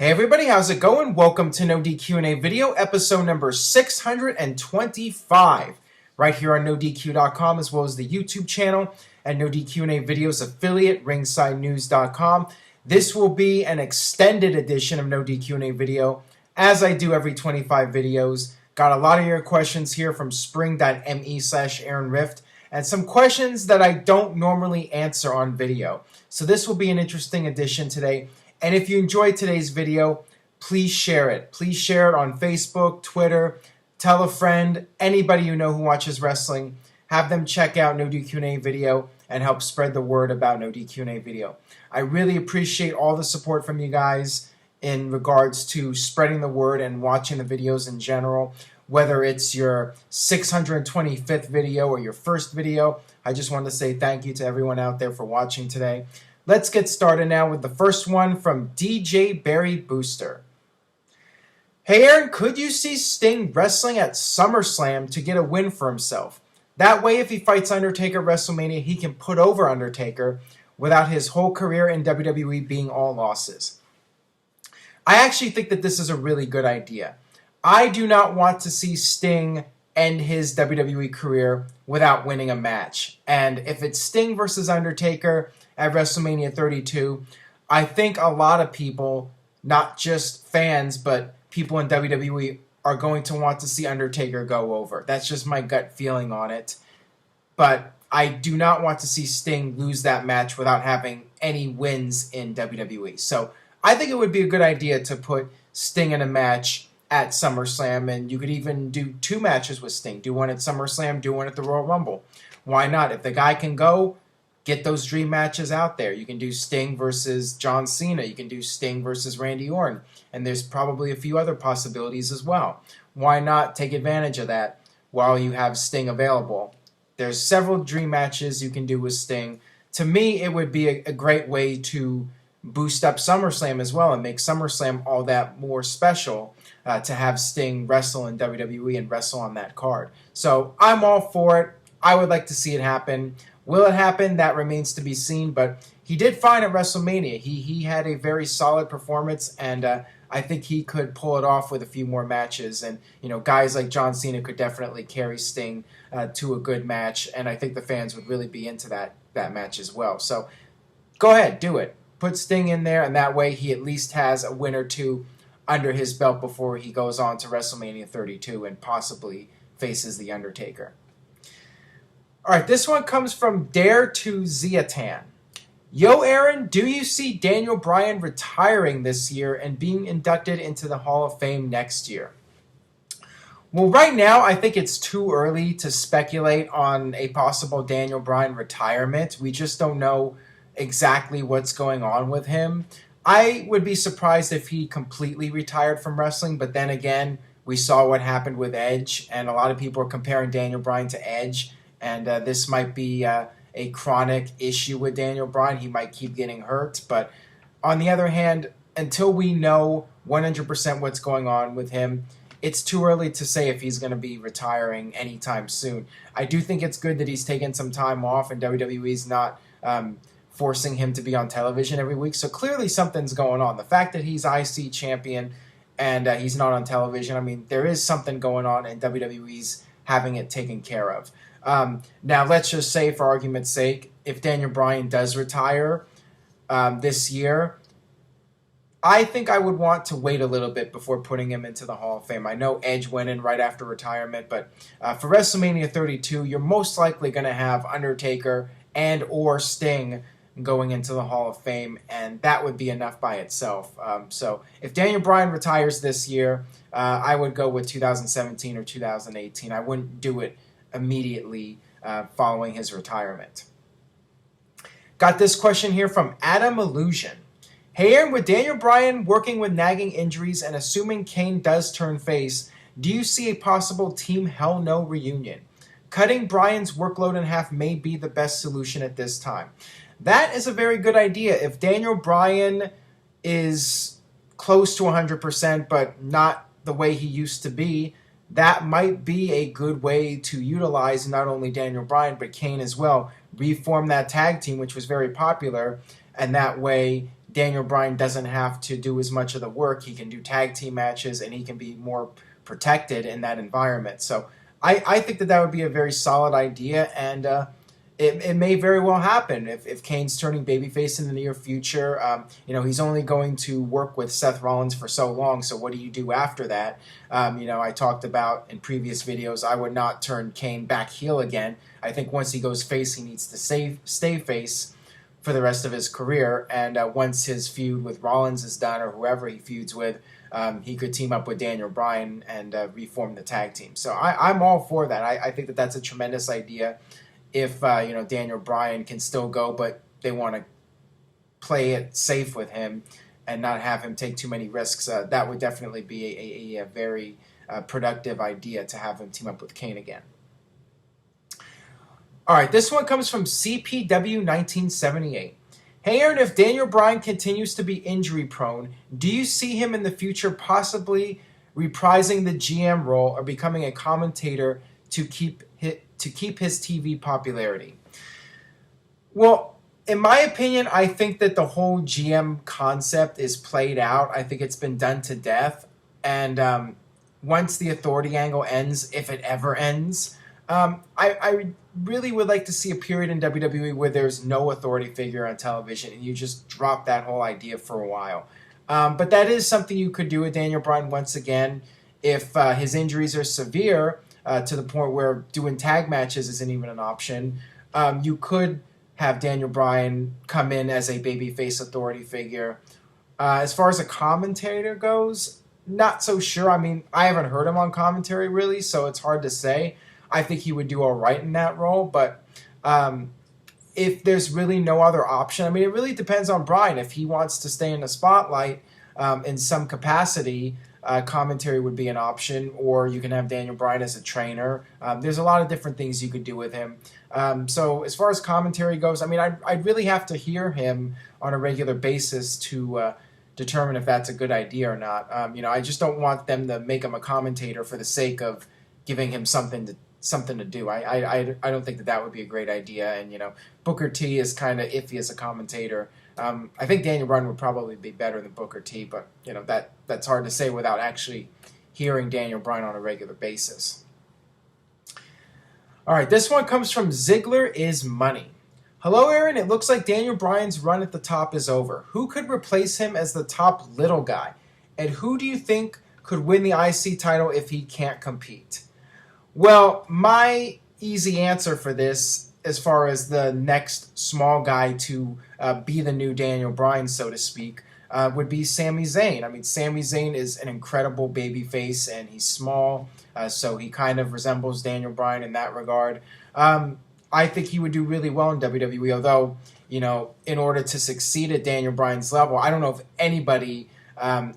Hey everybody, how's it going? Welcome to NoDQ&A video, episode number 625, right here on NoDQ.com, as well as the YouTube channel and NoDQ&A videos affiliate, ringsidenews.com. This will be an extended edition of NoDQ&A video, as I do every 25 videos. Got a lot of your questions here from spring.me/AaronRift, and some questions that I don't normally answer on video. So this will be an interesting edition today. And if you enjoyed today's video, please share it. Please share it on Facebook, Twitter, tell a friend, anybody you know who watches wrestling. Have them check out NoDQ&A video and help spread the word about NoDQ&A video. I really appreciate all the support from you guys in regards to spreading the word and watching the videos in general. Whether it's your 625th video or your first video, I just want to say thank you to everyone out there for watching today. Let's get started now with the first one from DJ Barry Booster. Hey Aaron, could you see Sting wrestling at Summerslam to get a win for himself? That way, if he fights Undertaker at WrestleMania, he can put over Undertaker without his whole career in WWE being all losses. I actually think that this is a really good idea. I do not want to see Sting end his WWE career without winning a match. And if it's Sting versus Undertaker at WrestleMania 32, I think a lot of people, not just fans, but people in WWE are going to want to see Undertaker go over. That's just my gut feeling on it. But I do not want to see Sting lose that match without having any wins in WWE. So I think it would be a good idea to put Sting in a match at SummerSlam, and you could even do two matches with Sting. Do one at SummerSlam, do one at the Royal Rumble. Why not? If the guy can go, get those dream matches out there. You can do Sting versus John Cena. You can do Sting versus Randy Orton. And there's probably a few other possibilities as well. Why not take advantage of that while you have Sting available? There's several dream matches you can do with Sting. To me, it would be a great way to boost up SummerSlam as well and make SummerSlam all that more special to have Sting wrestle in WWE and wrestle on that card. So I'm all for it. I would like to see it happen. Will it happen? That remains to be seen, but he did fine at WrestleMania. He had a very solid performance, and I think he could pull it off with a few more matches. And guys like John Cena could definitely carry Sting to a good match, and I think the fans would really be into that match as well. So go ahead, do it. Put Sting in there, and that way he at least has a win or two under his belt before he goes on to WrestleMania 32 and possibly faces The Undertaker. All right, this one comes from Dare to Ziatan. Yo, Aaron, do you see Daniel Bryan retiring this year and being inducted into the Hall of Fame next year? Well, right now, I think it's too early to speculate on a possible Daniel Bryan retirement. We just don't know exactly what's going on with him. I would be surprised if he completely retired from wrestling, but then again, we saw what happened with Edge, and a lot of people are comparing Daniel Bryan to Edge. And this might be a chronic issue with Daniel Bryan. He might keep getting hurt. But on the other hand, until we know 100% what's going on with him, it's too early to say if he's going to be retiring anytime soon. I do think it's good that he's taken some time off and WWE's not forcing him to be on television every week. So clearly something's going on. The fact that he's IC champion and he's not on television, I mean, there is something going on, and WWE's having it taken care of. Now, let's just say, for argument's sake, if Daniel Bryan does retire this year, I think I would want to wait a little bit before putting him into the Hall of Fame. I know Edge went in right after retirement, but for WrestleMania 32, you're most likely going to have Undertaker and or Sting going into the Hall of Fame, and that would be enough by itself. So if Daniel Bryan retires this year, I would go with 2017 or 2018. I wouldn't do it immediately following his retirement. Got this question here from Adam Illusion. Hey Aaron, with Daniel Bryan working with nagging injuries and assuming Kane does turn face, do you see a possible Team Hell No reunion? Cutting Bryan's workload in half may be the best solution at this time. That is a very good idea. If Daniel Bryan is close to 100%, but not the way he used to be, that might be a good way to utilize not only Daniel Bryan, but Kane as well. Reform that tag team, which was very popular, and that way Daniel Bryan doesn't have to do as much of the work. He can do tag team matches, and he can be more protected in that environment. So I think that would be a very solid idea, and it may very well happen if Kane's turning babyface in the near future. He's only going to work with Seth Rollins for so long, so what do you do after that? I talked about in previous videos, I would not turn Kane back heel again. I think once he goes face, he needs to stay face for the rest of his career, and once his feud with Rollins is done, or whoever he feuds with, he could team up with Daniel Bryan and reform the tag team. So I'm all for that. I think that that's a tremendous idea. If Daniel Bryan can still go, but they want to play it safe with him and not have him take too many risks, that would definitely be a very productive idea to have him team up with Kane again. All right, this one comes from CPW1978. Hey Aaron, if Daniel Bryan continues to be injury prone, do you see him in the future possibly reprising the GM role or becoming a commentator to keep his TV popularity? Well, in my opinion, I think that the whole GM concept is played out. I think it's been done to death. And once the authority angle ends, if it ever ends, I really would like to see a period in WWE where there's no authority figure on television and you just drop that whole idea for a while. But that is something you could do with Daniel Bryan once again. If his injuries are severe, to the point where doing tag matches isn't even an option, you could have Daniel Bryan come in as a babyface authority figure. As far as a commentator goes, not so sure. I mean, I haven't heard him on commentary really, so it's hard to say. I think he would do all right in that role, but if there's really no other option, I mean, it really depends on Bryan. If he wants to stay in the spotlight in some capacity, commentary would be an option, or you can have Daniel Bryan as a trainer. There's a lot of different things you could do with him. So as far as commentary goes, I mean, I'd really have to hear him on a regular basis to determine if that's a good idea or not. I just don't want them to make him a commentator for the sake of giving him something to do. I don't think that would be a great idea. And Booker T is kind of iffy as a commentator. I think Daniel Bryan would probably be better than Booker T, but that's hard to say without actually hearing Daniel Bryan on a regular basis. All right, this one comes from Ziggler is Money. Hello, Aaron. It looks like Daniel Bryan's run at the top is over. Who could replace him as the top little guy? And who do you think could win the IC title if he can't compete? Well, my easy answer for this, as far as the next small guy to be the new Daniel Bryan, so to speak, would be Sami Zayn. I mean, Sami Zayn is an incredible babyface, and he's small, so he kind of resembles Daniel Bryan in that regard. I think he would do really well in WWE, although, in order to succeed at Daniel Bryan's level, I don't know if anybody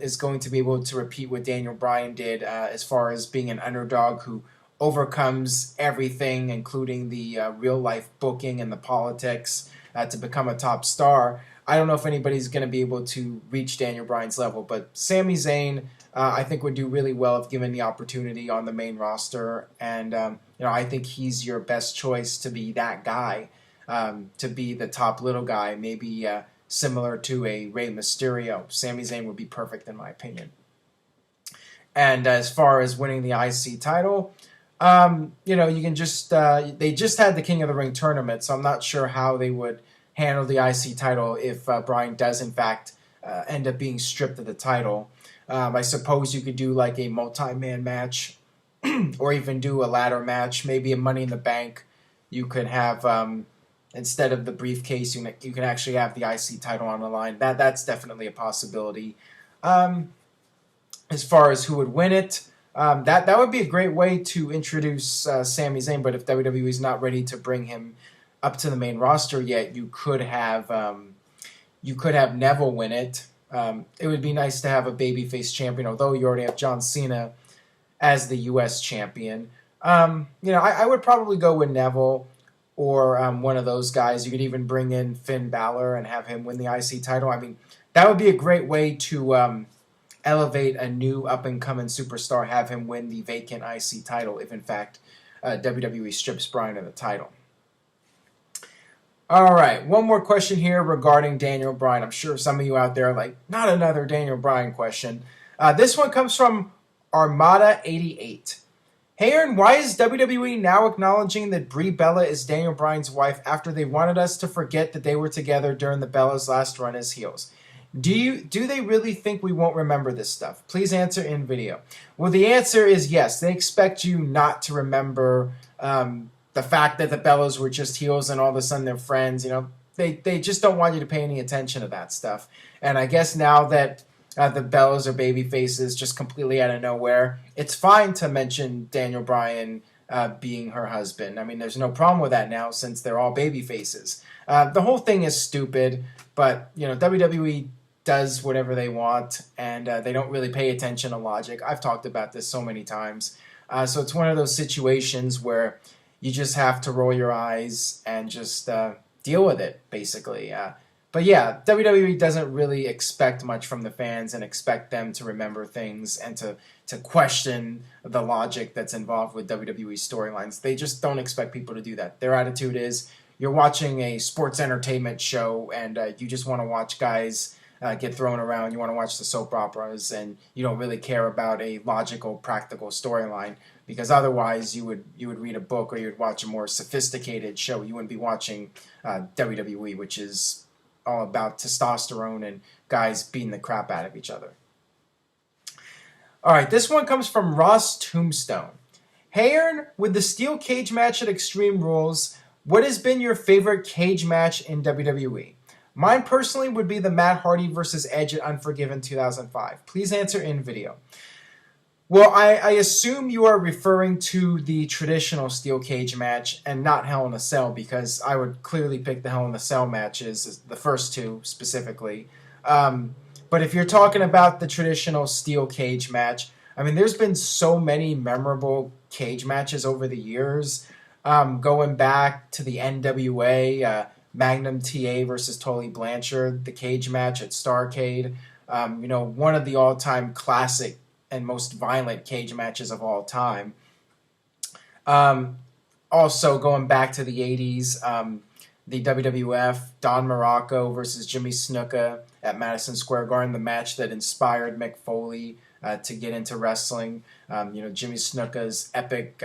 is going to be able to repeat what Daniel Bryan did as far as being an underdog who overcomes everything, including the real-life booking and the politics, to become a top star. I don't know if anybody's going to be able to reach Daniel Bryan's level, but Sami Zayn, I think, would do really well if given the opportunity on the main roster, and I think he's your best choice to be that guy, to be the top little guy, maybe similar to a Rey Mysterio. Sami Zayn would be perfect in my opinion. And as far as winning the IC title, you can just, they just had the King of the Ring tournament, so I'm not sure how they would handle the IC title if Bryan does, in fact, end up being stripped of the title. I suppose you could do like a multi-man match or even do a ladder match, maybe a Money in the Bank. You could have, instead of the briefcase, you can actually have the IC title on the line. That's definitely a possibility. As far as who would win it, that would be a great way to introduce Sami Zayn, but if WWE is not ready to bring him up to the main roster yet, you could have Neville win it. It would be nice to have a babyface champion, although you already have John Cena as the U.S. champion. I would probably go with Neville or one of those guys. You could even bring in Finn Balor and have him win the IC title. I mean, that would be a great way to elevate a new up-and-coming superstar, have him win the vacant IC title if, in fact, WWE strips Bryan of the title. All right, one more question here regarding Daniel Bryan. I'm sure some of you out there are like, not another Daniel Bryan question. This one comes from Armada88. Hey Aaron, why is WWE now acknowledging that Brie Bella is Daniel Bryan's wife after they wanted us to forget that they were together during the Bellas' last run as heels? Do they really think we won't remember this stuff? Please answer in video. Well, the answer is yes. They expect you not to remember the fact that the Bellas were just heels and all of a sudden they're friends. You know, they just don't want you to pay any attention to that stuff. And I guess now that the Bellas are baby faces just completely out of nowhere, it's fine to mention Daniel Bryan being her husband. I mean, there's no problem with that now since they're all baby faces. The whole thing is stupid, but you know, WWE does whatever they want, and they don't really pay attention to logic. I've talked about this so many times. So it's one of those situations where you just have to roll your eyes and just deal with it, basically. But yeah, WWE doesn't really expect much from the fans and expect them to remember things and to question the logic that's involved with WWE storylines. They just don't expect people to do that. Their attitude is, you're watching a sports entertainment show and you just want to watch guys get thrown around. You want to watch the soap operas, and you don't really care about a logical, practical storyline, because otherwise you would read a book or you would watch a more sophisticated show. You wouldn't be watching WWE, which is all about testosterone and guys beating the crap out of each other. All right, this one comes from Ross Tombstone. Hey Aaron, with the steel cage match at Extreme Rules, what has been your favorite cage match in WWE? Mine personally would be the Matt Hardy versus Edge at Unforgiven 2005. Please answer in video. Well, I assume you are referring to the traditional steel cage match and not Hell in a Cell, because I would clearly pick the Hell in a Cell matches, the first two specifically. But if you're talking about the traditional steel cage match, I mean, there's been so many memorable cage matches over the years, going back to the NWA, Magnum TA versus Tully Blanchard, the cage match at Starrcade. You know, one of the all-time classic and most violent cage matches of all time. Also, going back to the 80s, the WWF, Don Morocco versus Jimmy Snuka at Madison Square Garden, the match that inspired Mick Foley to get into wrestling. You know, Jimmy Snuka's epic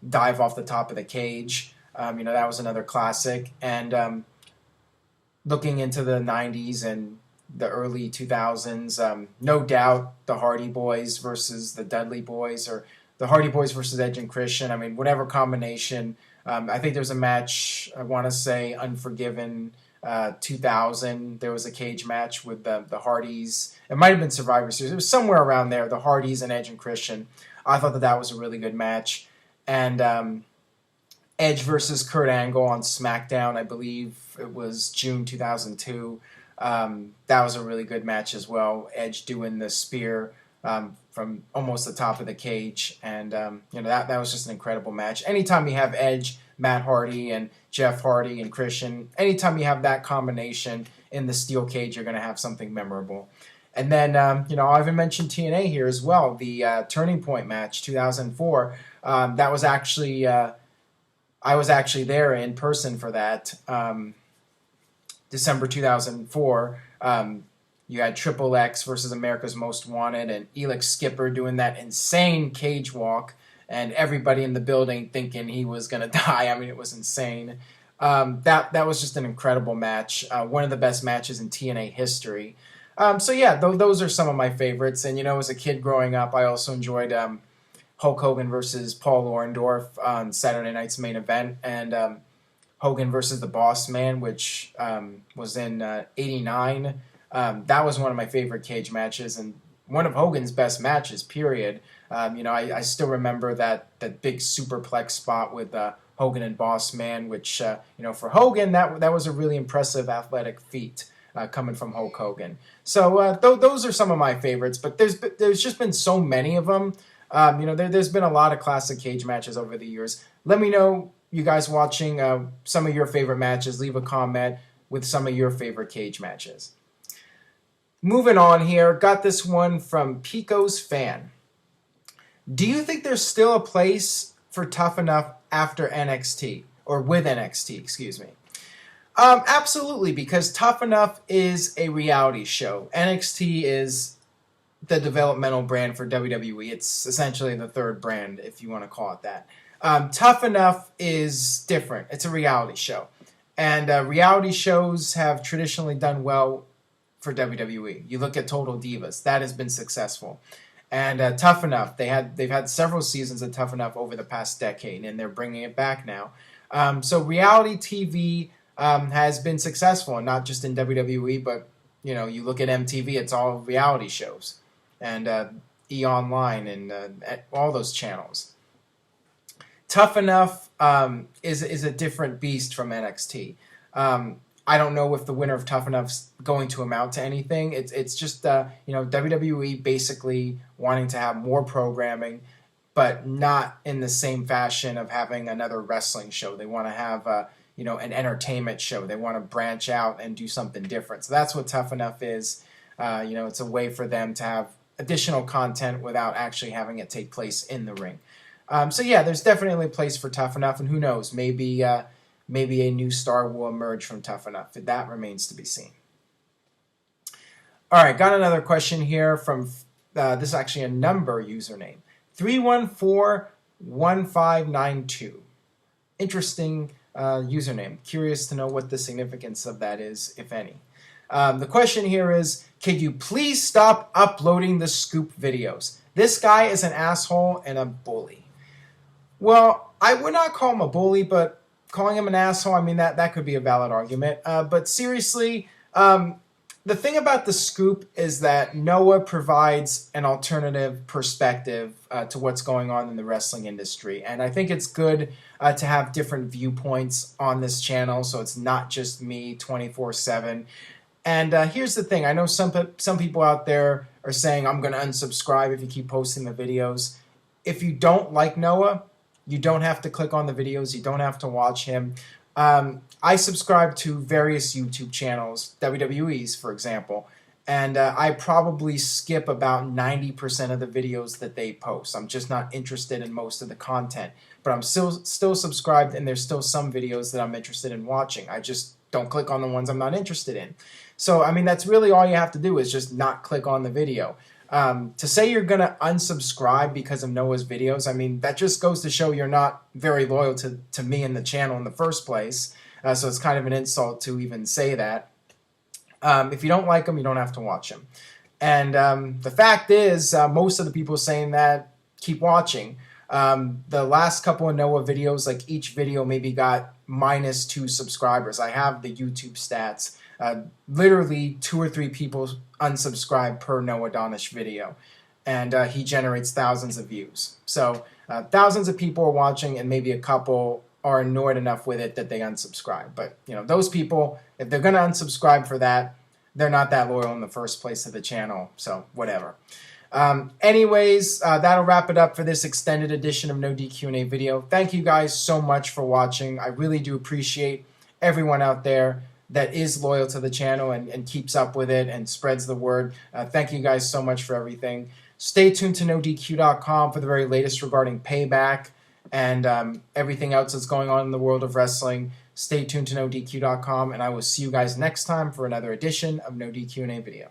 dive off the top of the cage. You know, that was another classic. And looking into the 90s and the early 2000s, no doubt the Hardy Boys versus the Dudley Boys, or the Hardy Boys versus Edge and Christian. I mean, whatever combination. I think there's a match, I want to say Unforgiven 2000. There was a cage match with the Hardys. It might have been Survivor Series. It was somewhere around there, the Hardys and Edge and Christian. I thought that was a really good match. And Edge versus Kurt Angle on SmackDown, I believe it was June 2002. That was a really good match as well. Edge doing the spear from almost the top of the cage, and you know, that was just an incredible match. Anytime you have Edge, Matt Hardy, and Jeff Hardy and Christian, anytime you have that combination in the steel cage, you're going to have something memorable. And then you know, I even mentioned TNA here as well. The Turning Point match, 2004. That was actually I was actually there in person for that. December 2004, you had Triple X versus America's Most Wanted, and Elix Skipper doing that insane cage walk, and everybody in the building thinking he was going to die. I mean, it was insane. That was just an incredible match, one of the best matches in TNA history. So yeah, those are some of my favorites. And you know, as a kid growing up, I also enjoyed Hulk Hogan versus Paul Orndorff on Saturday Night's Main Event, and Hogan versus the Boss Man, which was in '89. That was one of my favorite cage matches and one of Hogan's best matches, period. You know, I still remember that big superplex spot with Hogan and Boss Man, which, you know, for Hogan, that was a really impressive athletic feat coming from Hulk Hogan. So those are some of my favorites, but there's just been so many of them. You know, there's been a lot of classic cage matches over the years. Let me know, you guys watching, some of your favorite matches. Leave a comment with some of your favorite cage matches. Moving on here, got this one from Pico's Fan. Do you think there's still a place for Tough Enough after NXT, or with NXT, excuse me? Absolutely, because Tough Enough is a reality show. NXT is the developmental brand for WWE. It's essentially the third brand, if you want to call it that. Tough Enough is different. It's a reality show. And reality shows have traditionally done well for WWE. You look at Total Divas. That has been successful. And Tough Enough, they've had several seasons of Tough Enough over the past decade, and they're bringing it back now. So reality TV has been successful, and not just in WWE, but you look at MTV, it's all reality shows, and E! Online, and all those channels. Tough Enough is a different beast from NXT. I don't know if the winner of Tough Enough's going to amount to anything. It's just WWE basically wanting to have more programming, but not in the same fashion of having another wrestling show. They want to have an entertainment show. They want to branch out and do something different. So that's what Tough Enough is. It's a way for them to have additional content without actually having it take place in the ring. So yeah, there's definitely a place for Tough Enough, and who knows, maybe a new star will emerge from Tough Enough. That remains to be seen. All right, got another question here from this is actually a number username, 3141592. Interesting username. Curious to know what the significance of that is, if any. The question here is, could you please stop uploading the scoop videos? This guy is an asshole and a bully. Well, I would not call him a bully, but calling him an asshole, I mean, that could be a valid argument. But seriously, the thing about the scoop is that Noah provides an alternative perspective to what's going on in the wrestling industry. And I think it's good to have different viewpoints on this channel, so it's not just me 24/7. And here's the thing. I know some people out there are saying, I'm going to unsubscribe if you keep posting the videos. If you don't like Noah, you don't have to click on the videos. You don't have to watch him. I subscribe to various YouTube channels, WWE's, for example, and I probably skip about 90% of the videos that they post. I'm just not interested in most of the content, but I'm still subscribed, and there's still some videos that I'm interested in watching. I just don't click on the ones I'm not interested in. So, I mean, that's really all you have to do is just not click on the video. To say you're going to unsubscribe because of Noah's videos, I mean, that just goes to show you're not very loyal to me and the channel in the first place. So it's kind of an insult to even say that. If you don't like him, you don't have to watch him. And the fact is, most of the people saying that keep watching. The last couple of Noah videos, like each video maybe got -2 subscribers. I have the YouTube stats. Literally 2 or 3 people unsubscribe per Noah Donish video, and he generates thousands of views. So thousands of people are watching, and maybe a couple are annoyed enough with it that they unsubscribe. But those people, if they're going to unsubscribe for that, they're not that loyal in the first place to the channel. So whatever. Anyways, that'll wrap it up for this extended edition of NoDQ&A video. Thank you guys so much for watching. I really do appreciate everyone out there that is loyal to the channel and keeps up with it and spreads the word. Thank you guys so much for everything. Stay tuned to NoDQ.com for the very latest regarding Payback and everything else that's going on in the world of wrestling. Stay tuned to NoDQ.com, and I will see you guys next time for another edition of NoDQ&A video.